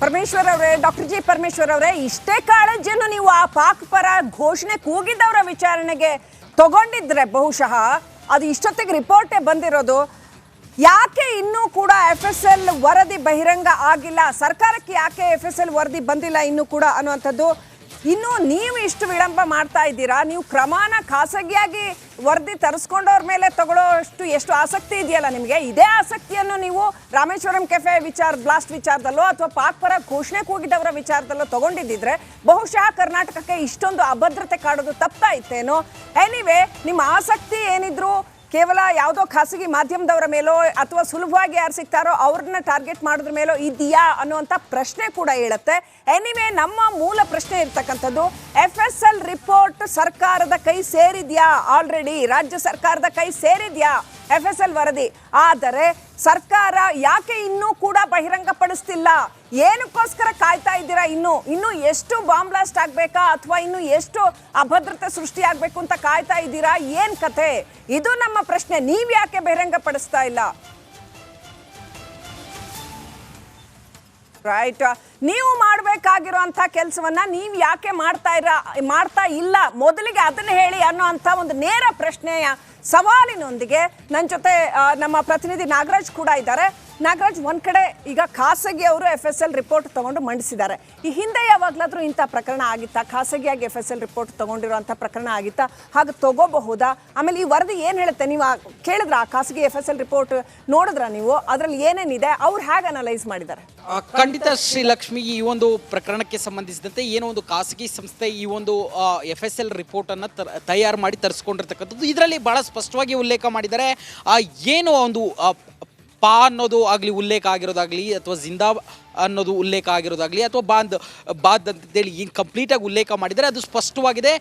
ಪರಮೇಶ್ವರ್ ಅವರೇ, doctor G Parameshwar ಅವರೇ, ಇಷ್ಟೇ ಕಾಳಜಿಯನ್ನು ನೀವು ಆ ಪಾಕ್ ಪರ ಘೋಷಣೆ ಕೂಗಿದವರ ವಿಚಾರಣೆಗೆ ತಗೊಂಡಿದ್ರೆ ಬಹುಶಃ ಅದು ಇಷ್ಟೊತ್ತಿಗೆ ರಿಪೋರ್ಟೇ ಬಂದಿರೋದು. ಯಾಕೆ ಇನ್ನೂ ಕೂಡ FSL ವರದಿ ಬಹಿರಂಗ ಆಗಿಲ್ಲ, ಸರ್ಕಾರಕ್ಕೆ ಯಾಕೆ FSL ವರದಿ ಬಂದಿಲ್ಲ ಇನ್ನೂ ಕೂಡ ಅನ್ನುವಂಥದ್ದು. ಇನ್ನು ನೀವು ಇಷ್ಟು ವಿಳಂಬ ಮಾಡ್ತಾ ಇದ್ದೀರಾ, ನೀವು ಕ್ರಮನ ಖಾಸಗಿಯಾಗಿ ವರದಿ ತರಿಸ್ಕೊಂಡವ್ರ ಮೇಲೆ ತಗೊಳ್ಳೋಷ್ಟು ಎಷ್ಟು ಆಸಕ್ತಿ ಇದೆಯಲ್ಲ ನಿಮಗೆ, ಇದೇ ಆಸಕ್ತಿಯನ್ನು ನೀವು ರಾಮೇಶ್ವರಂ ಕೆಫೆ ಬ್ಲಾಸ್ಟ್ ವಿಚಾರದಲ್ಲೋ ಅಥವಾ ಪಾಕ್ ಪರ ಘೋಷಣೆ ಕೂಗಿದವರ ವಿಚಾರದಲ್ಲೋ ತಗೊಂಡಿದ್ದಿದ್ರೆ ಬಹುಶಃ ಕರ್ನಾಟಕಕ್ಕೆ ಇಷ್ಟೊಂದು ಅಭದ್ರತೆ ಕಾಡೋದು ತಪ್ಪಾಯಿತೇನೋ. ಎನಿವೆ, ನಿಮ್ಮ ಆಸಕ್ತಿ ಏನಿದ್ರು ಕೇವಲ ಯಾವುದೋ ಖಾಸಗಿ ಮಾಧ್ಯಮದವರ ಮೇಲೋ ಅಥವಾ ಸುಲಭವಾಗಿ ಯಾರು ಸಿಗ್ತಾರೋ ಅವ್ರನ್ನ ಟಾರ್ಗೆಟ್ ಮಾಡೋದ್ರ ಮೇಲೋ ಇದೆಯಾ ಅನ್ನುವಂಥ ಪ್ರಶ್ನೆ ಕೂಡ ಹೇಳುತ್ತೆ. ಎನಿವೆ, ನಮ್ಮ ಮೂಲ ಪ್ರಶ್ನೆ ಇರ್ತಕ್ಕಂಥದ್ದು, FSL ರಿಪೋರ್ಟ್ ಸರ್ಕಾರದ ಕೈ ಸೇರಿದ್ಯಾ? ಆಲ್ರೆಡಿ ರಾಜ್ಯ ಸರ್ಕಾರದ ಕೈ ಸೇರಿದ್ಯಾ FSL ವರದಿ? ಆದರೆ ಸರ್ಕಾರ ಯಾಕೆ ಇನ್ನೂ ಕೂಡ ಬಹಿರಂಗಪಡಿಸ್ತಿಲ್ಲ? ಏನಕ್ಕೋಸ್ಕರ ಕಾಯ್ತಾ ಇದ್ದೀರಾ? ಇನ್ನು ಎಷ್ಟು ಬಾಂಬ್ ಬ್ಲಾಸ್ಟ್ ಆಗ್ಬೇಕಾ ಅಥವಾ ಇನ್ನು ಎಷ್ಟು ಅಭದ್ರತೆ ಸೃಷ್ಟಿ ಆಗ್ಬೇಕು ಅಂತ ಕಾಯ್ತಾ ಇದ್ದೀರಾ? ಏನ್ ಕತೆ? ಇದು ನಮ್ಮ ಪ್ರಶ್ನೆ. ನೀವ್ ಯಾಕೆ ಬಹಿರಂಗಪಡಿಸ್ತಾ ಇಲ್ಲ? ರೈಟ್, ನೀವು ಮಾಡಬೇಕಾಗಿರುವಂಥ ಕೆಲಸವನ್ನ ನೀವು ಯಾಕೆ ಮಾಡ್ತಾ ಇಲ್ಲ? ಮೊದಲಿಗೆ ಅದನ್ನ ಹೇಳಿ ಅನ್ನೋ ಅಂತ ಒಂದು ನೇರ ಪ್ರಶ್ನೆಯ ಸವಾಲಿನೊಂದಿಗೆ ನನ್ನ ಜೊತೆ ನಮ್ಮ ಪ್ರತಿನಿಧಿ ನಾಗರಾಜ್ ಕೂಡ ಇದ್ದಾರೆ. ನಾಗರಾಜ್, ಒಂದ್ ಕಡೆ ಈಗ ಖಾಸಗಿ ಅವರು FSL ರಿಪೋರ್ಟ್ ತಗೊಂಡು ಮಂಡಿಸಿದ್ದಾರೆ. ಈ ಹಿಂದೆ ಯಾವಾಗ್ಲಾದ್ರೂ ಇಂಥ ಪ್ರಕರಣ ಆಗಿತ್ತಾ? ಖಾಸಗಿಯಾಗಿ FSL ರಿಪೋರ್ಟ್ ತಗೊಂಡಿರುವಂಥ ಪ್ರಕರಣ ಆಗಿತ್ತಾ? ಹಾಗೆ ತಗೋಬಹುದಾ? ಆಮೇಲೆ ಈ ವರದಿ ಏನ್ ಹೇಳುತ್ತೆ? ನೀವು ಕೇಳಿದ್ರ ಆ ಖಾಸಗಿ FSL ರಿಪೋರ್ಟ್ ನೋಡಿದ್ರ ನೀವು? ಅದ್ರಲ್ಲಿ ಏನೇನಿದೆ, ಅವ್ರು ಹೇಗೆ ಅನಲೈಸ್ ಮಾಡಿದ್ದಾರೆ? ಖಂಡಿತ ಶ್ರೀಲಕ್ಷ್ಮಿ, ಈ ಒಂದು ಪ್ರಕರಣಕ್ಕೆ ಸಂಬಂಧಿಸಿದಂತೆ ಏನೋ ಒಂದು ಖಾಸಗಿ ಸಂಸ್ಥೆ ಈ ಒಂದು FSL ರಿಪೋರ್ಟ್ ಅನ್ನ ತಯಾರು ಮಾಡಿ ತರಿಸ್ಕೊಂಡಿರ್ತಕ್ಕಂಥದ್ದು. ಇದರಲ್ಲಿ ಬಹಳ ಸ್ಪಷ್ಟವಾಗಿ ಉಲ್ಲೇಖ ಮಾಡಿದ್ದಾರೆ. ಏನು ಒಂದು ಪಾ ಅನ್ನೋದು ಆಗಲಿ ಉಲ್ಲೇಖ ಆಗಿರೋದಾಗಲಿ ಅಥವಾ ಜಿಂದಾ ಅನ್ನೋದು ಉಲ್ಲೇಖ ಆಗಿರೋದಾಗಲಿ ಅಥವಾ ಬಾದ್ ಅಂತೇಳಿ ಏನು ಕಂಪ್ಲೀಟಾಗಿ ಉಲ್ಲೇಖ ಮಾಡಿದರೆ ಅದು ಸ್ಪಷ್ಟವಾಗಿದೆ.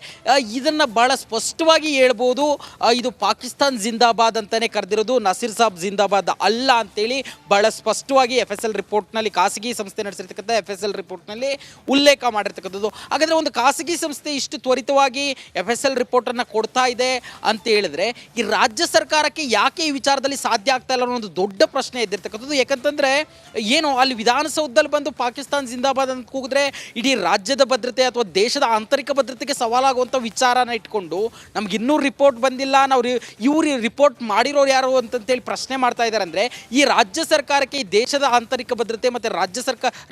ಇದನ್ನು ಭಾಳ ಸ್ಪಷ್ಟವಾಗಿ ಹೇಳ್ಬೋದು, ಇದು ಪಾಕಿಸ್ತಾನ್ ಜಿಂದಾಬಾದ್ ಅಂತಲೇ ಕರೆದಿರೋದು, ನಸೀರ್ ಸಾಬ್ ಜಿಂದಾಬಾದ್ ಅಲ್ಲ ಅಂತೇಳಿ ಭಾಳ ಸ್ಪಷ್ಟವಾಗಿ FSL ರಿಪೋರ್ಟ್ನಲ್ಲಿ, ಖಾಸಗಿ ಸಂಸ್ಥೆ ನಡೆಸಿರ್ತಕ್ಕಂಥ FSL ರಿಪೋರ್ಟ್ನಲ್ಲಿ ಉಲ್ಲೇಖ ಮಾಡಿರ್ತಕ್ಕಂಥದ್ದು. ಹಾಗಾದರೆ ಒಂದು ಖಾಸಗಿ ಸಂಸ್ಥೆ ಇಷ್ಟು ತ್ವರಿತವಾಗಿ FSL ರಿಪೋರ್ಟನ್ನು ಕೊಡ್ತಾ ಇದೆ ಅಂತ ಹೇಳಿದ್ರೆ ಈ ರಾಜ್ಯ ಸರ್ಕಾರಕ್ಕೆ ಯಾಕೆ ಈ ವಿಚಾರದಲ್ಲಿ ಸಾಧ್ಯ ಆಗ್ತಾ ಇಲ್ಲ ಅನ್ನೋ ಒಂದು ದೊಡ್ಡ ಪ್ರಶ್ನೆ ಇದ್ದಿರ್ತಕ್ಕಂಥದ್ದು. ಯಾಕಂತಂದರೆ ಏನು ಅಲ್ಲಿ ವಿಧಾನಸೌಧದಲ್ಲಿ ಬಂದು ಪಾಕಿಸ್ತಾನ್ ಜಿಂದಾಬಾದ್ ಅಂತ ಕೂಗಿದ್ರೆ ಇಡೀ ರಾಜ್ಯದ ಭದ್ರತೆ ಅಥವಾ ದೇಶದ ಆಂತರಿಕ ಭದ್ರತೆಗೆ ಸವಾಲಾಗುವಂಥ ವಿಚಾರನ ಇಟ್ಕೊಂಡು ನಮ್ಗೆ ಇನ್ನೂ ರಿಪೋರ್ಟ್ ಬಂದಿಲ್ಲ, ನಾವು ಇವ್ರು ರಿಪೋರ್ಟ್ ಮಾಡಿರೋರು ಯಾರು ಅಂತಂತೇಳಿ ಪ್ರಶ್ನೆ ಮಾಡ್ತಾ ಇದ್ದಾರೆ. ಅಂದರೆ ಈ ರಾಜ್ಯ ಸರ್ಕಾರಕ್ಕೆ ಈ ದೇಶದ ಆಂತರಿಕ ಭದ್ರತೆ ಮತ್ತು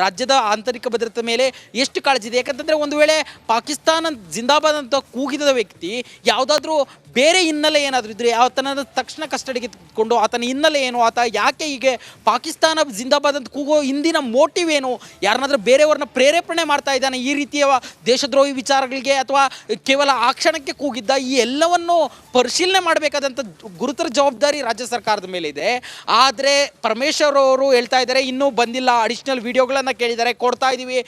ರಾಜ್ಯದ ಆಂತರಿಕ ಭದ್ರತೆ ಮೇಲೆ ಎಷ್ಟು ಕಾಳಜಿ ಇದೆ? ಯಾಕಂತಂದರೆ ಒಂದು ವೇಳೆ ಪಾಕಿಸ್ತಾನ ಜಿಂದಾಬಾದ್ ಅಂತ ಕೂಗಿದ ವ್ಯಕ್ತಿ ಯಾವುದಾದ್ರೂ ಬೇರೆ ಹಿನ್ನೆಲೆ ಏನಾದರೂ ಇದ್ರೆ ಆತನ ತಕ್ಷಣ ಕಸ್ಟಡಿಗೆ ತೆಗೆದುಕೊಂಡು ಆತನ ಹಿನ್ನೆಲೆ ಏನು, ಆತ ಯಾಕೆ ಹೀಗೆ ಪಾಕಿಸ್ತಾನ ಜಿಂದಾಬಾದ್ ಅಂತ ಕೂಗೋ ಹಿಂದಿನ ಮೋಟಿವ್ ಏನು, ಯಾರನ್ನಾದ್ರೂ ಬೇರೆಯವ್ರನ್ನ ಪ್ರೇರೇಪಣೆ ಮಾಡ್ತಾ ಇದ್ದಾನೆ ಈ ರೀತಿಯ ದೇಶದ್ರೋಹಿ ವಿಚಾರಗಳಿಗೆ ಅಥವಾ ಕೇವಲ ಆ ಕ್ಷಣಕ್ಕೆ ಕೂಗಿದ್ದ, ಈ ಎಲ್ಲವನ್ನು ಪರಿಶೀಲನೆ ಮಾಡಬೇಕಾದಂಥ ಗುರುತರ ಜವಾಬ್ದಾರಿ ರಾಜ್ಯ ಸರ್ಕಾರದ ಮೇಲೆ ಇದೆ. ಆದರೆ ಪರಮೇಶ್ವರ್ ಅವರು ಹೇಳ್ತಾ ಇದ್ದಾರೆ ಇನ್ನೂ ಬಂದಿಲ್ಲ, ಅಡಿಷನಲ್ ವಿಡಿಯೋಗಳನ್ನು ಕೇಳಿದ್ದಾರೆ, ಕೊಡ್ತಾ ಇದ್ದೀವಿ.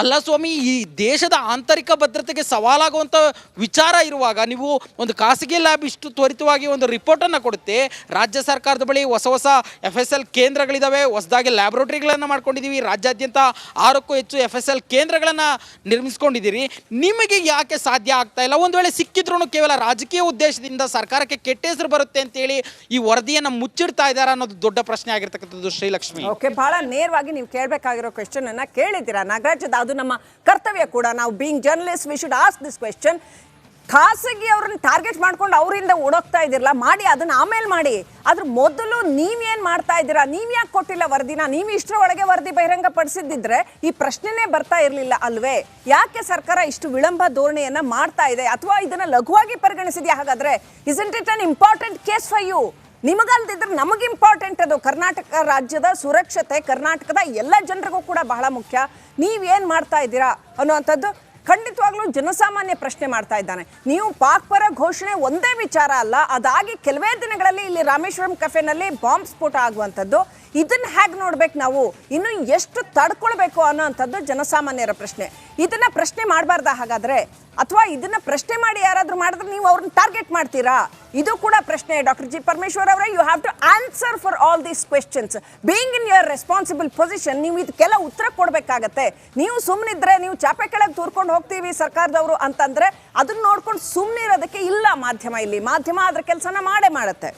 ಅಲ್ಲ ಸ್ವಾಮಿ, ಈ ದೇಶದ ಆಂತರಿಕ ಭದ್ರತೆಗೆ ಸವಾಲಾಗುವಂಥ ವಿಚಾರ ಇರುವಾಗ ನೀವು ಒಂದು ಖಾಸಗಿ ಲ್ಯಾಬ್ ಇಷ್ಟು ತ್ವರಿತವಾಗಿ ಒಂದು ರಿಪೋರ್ಟನ್ನು ಕೊಡುತ್ತೆ. ರಾಜ್ಯ ಸರ್ಕಾರದ ಬಳಿ ಹೊಸ FSL ಕೇಂದ್ರಗಳಿದ್ದಾವೆ, ಹೊಸದಾಗಿ ಲ್ಯಾಬ್ರೋಟರಿಗಳನ್ನು ಮಾಡ್ಕೊಂಡಿದ್ದೀವಿ, ರಾಜ್ಯಾದ್ಯಂತ 6ಕ್ಕೂ ಹೆಚ್ಚು FSL ಕೇಂದ್ರಗಳನ್ನು ನಿರ್ಮಿಸ್ಕೊಂಡಿದ್ದೀರಿ. ನಿಮಗೆ ಯಾಕೆ ಸಾಧ್ಯ ಆಗ್ತಾ ಇಲ್ಲ? ಒಂದು ವೇಳೆ ಸಿಕ್ಕಿದ್ರೂ ಕೇವಲ ರಾಜಕೀಯ ಉದ್ದೇಶದಿಂದ ಸರ್ಕಾರಕ್ಕೆ ಕೆಟ್ಟ ಹೆಸರು ಬರುತ್ತೆ ಅಂತೇಳಿ ಈ ವರದಿಯನ್ನು ಮುಚ್ಚಿಡ್ತಾ ಇದ್ದಾರೆ ಅನ್ನೋದು ದೊಡ್ಡ ಪ್ರಶ್ನೆ ಆಗಿರ್ತಕ್ಕಂಥದ್ದು ಶ್ರೀಲಕ್ಷ್ಮಿ. ಓಕೆ, ಬಹಳ ನೇರವಾಗಿ ನೀವು ಕೇಳಬೇಕಾಗಿರೋ ಕ್ವೆಶ್ಚನ್ ಅನ್ನ ಕೇಳಿದ್ದೀರಾ ನಾಗರಾಜ್. ಅದು ನಮ್ಮ ಕರ್ತವ್ಯ ಕೂಡ. ನಾವು being journalist we should ask this question. ಖಾಸಗಿ ಅವ್ರನ್ನ ಟಾರ್ಗೆಟ್ ಮಾಡ್ಕೊಂಡು ಅವರಿಂದ ಓಡೋಗ್ತಾ ಇದ್ದೀರಲ್ಲ, ಮಾಡಿ ಅದನ್ನ ಆಮೇಲೆ ಮಾಡಿ. ಅದ್ರ ಮೊದಲು ನೀವೇನ್ ಮಾಡ್ತಾ ಇದ್ದೀರಾ? ನೀವ್ ಯಾಕೆ ಕೊಟ್ಟಿಲ್ಲ ವರದಿನ? ನೀವು ಇಷ್ಟರ ಒಳಗೆ ವರದಿ ಬಹಿರಂಗ ಪಡಿಸಿದ್ರೆ ಈ ಪ್ರಶ್ನೆನೇ ಬರ್ತಾ ಇರಲಿಲ್ಲ ಅಲ್ವೇ? ಯಾಕೆ ಸರ್ಕಾರ ಇಷ್ಟು ವಿಳಂಬ ಧೋರಣೆಯನ್ನ ಮಾಡ್ತಾ ಇದೆ? ಅಥವಾ ಇದನ್ನ ಲಘುವಾಗಿ ಪರಿಗಣಿಸಿದ್ಯಾ? ಹಾಗಾದ್ರೆ isn't it an important case for you? ನಿಮಗಲ್ದಿದ್ರೆ ನಮಗೆ ಇಂಪಾರ್ಟೆಂಟ್. ಅದು ಕರ್ನಾಟಕ ರಾಜ್ಯದ ಸುರಕ್ಷತೆ, ಕರ್ನಾಟಕದ ಎಲ್ಲ ಜನರಿಗೂ ಕೂಡ ಬಹಳ ಮುಖ್ಯ. ನೀವೇನ್ ಮಾಡ್ತಾ ಇದ್ದೀರಾ ಅನ್ನುವಂಥದ್ದು ಖಂಡಿತವಾಗ್ಲೂ ಜನಸಾಮಾನ್ಯ ಪ್ರಶ್ನೆ ಮಾಡ್ತಾ ಇದ್ದಾನೆ. ನೀವು ಪಾಕ್ ಪರ ಘೋಷಣೆ ಒಂದೇ ವಿಚಾರ ಅಲ್ಲ, ಅದಾಗಿ ಕೆಲವೇ ದಿನಗಳಲ್ಲಿ ಇಲ್ಲಿ ರಾಮೇಶ್ವರಂ ಕೆಫೆನಲ್ಲಿ ಬಾಂಬ್ ಸ್ಫೋಟ ಆಗುವಂಥದ್ದು. ಇದನ್ನ ಹೇಗೆ ನೋಡ್ಬೇಕು ನಾವು? ಇನ್ನು ಎಷ್ಟು ತಡ್ಕೊಳ್ಬೇಕು ಅನ್ನೋಂಥದ್ದು ಜನಸಾಮಾನ್ಯರ ಪ್ರಶ್ನೆ. ಇದನ್ನ ಪ್ರಶ್ನೆ ಮಾಡಬಾರ್ದಾ ಹಾಗಾದ್ರೆ? ಅಥವಾ ಇದನ್ನ ಪ್ರಶ್ನೆ ಮಾಡಿ ಯಾರಾದ್ರೂ ಮಾಡಿದ್ರೆ ನೀವು ಅವ್ರನ್ನ ಟಾರ್ಗೆಟ್ ಮಾಡ್ತೀರಾ? ಇದು ಕೂಡ ಪ್ರಶ್ನೆ. ಡಾಕ್ಟರ್ ಜಿ ಪರಮೇಶ್ವರ್ ಅವರೇ, you have to answer for all these questions. Being in your responsible position, ನೀವು ಇದಕ್ಕೆಲ್ಲ ಉತ್ತರ ಕೊಡಬೇಕಾಗತ್ತೆ. ನೀವು ಸುಮ್ಮನಿದ್ರೆ, ನೀವು ಚಾಪೆ ಕೆಳಗೆ ತೂರ್ಕೊಂಡು ಹೋಗ್ತೀವಿ ಸರ್ಕಾರದವರು ಅಂತಂದ್ರೆ ಅದನ್ನ ನೋಡ್ಕೊಂಡು ಸುಮ್ಮನಿರೋದಕ್ಕೆ ಇಲ್ಲ ಮಾಧ್ಯಮ. ಇಲ್ಲಿ ಮಾಧ್ಯಮ ಅದ್ರ ಕೆಲಸನ ಮಾಡೇ ಮಾಡುತ್ತೆ.